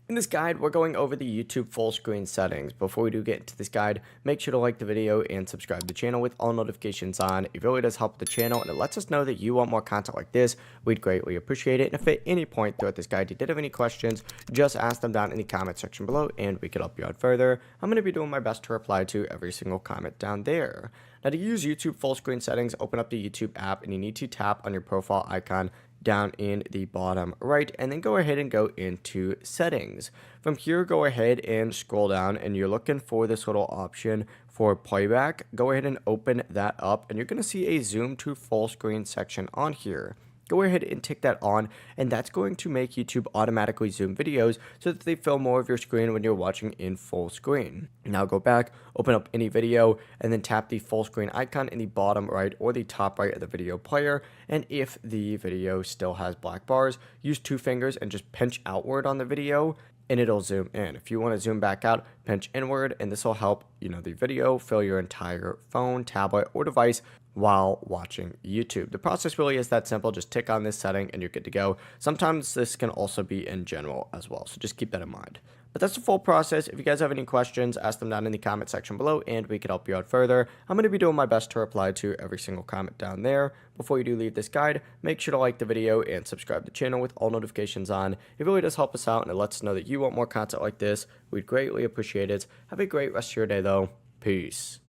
In this guide, we're going over the YouTube full screen settings. Before we do get into this guide, make sure to like the video and subscribe to the channel with all notifications on. It really does help the channel and it lets us know that you want more content like this. We'd greatly appreciate it. And if at any point throughout this guide you did have any questions, just ask them down in the comment section below and we could help you out further. I'm going to be doing my best to reply to every single comment down there. Now, to use YouTube full screen settings, open up the YouTube app and you need to tap on your profile icon down in the bottom right, and then go ahead and go into settings. From here, go ahead and scroll down and you're looking for this little option for playback. Go ahead and open that up and you're going to see a zoom to full screen section on here. Go ahead and tick that on, and that's going to make YouTube automatically zoom videos so that they fill more of your screen when you're watching in full screen. Now go back, open up any video, and then tap the full screen icon in the bottom right or the top right of the video player. And if the video still has black bars, use two fingers and just pinch outward on the video and it'll zoom in. If you want to zoom back out, pinch inward, and this will help, the video fill your entire phone, tablet, or device while watching YouTube. The process really is that simple. Just tick on this setting and you're good to go. Sometimes this can also be in general as well, so just keep that in mind. But that's the full process. If you guys have any questions, ask them down in the comment section below and we can help you out further. I'm going to be doing my best to reply to every single comment down there. Before you do leave this guide, make sure to like the video and subscribe to the channel with all notifications on. It really does help us out and it lets us know that you want more content like this. We'd greatly appreciate it. Have a great rest of your day though. Peace.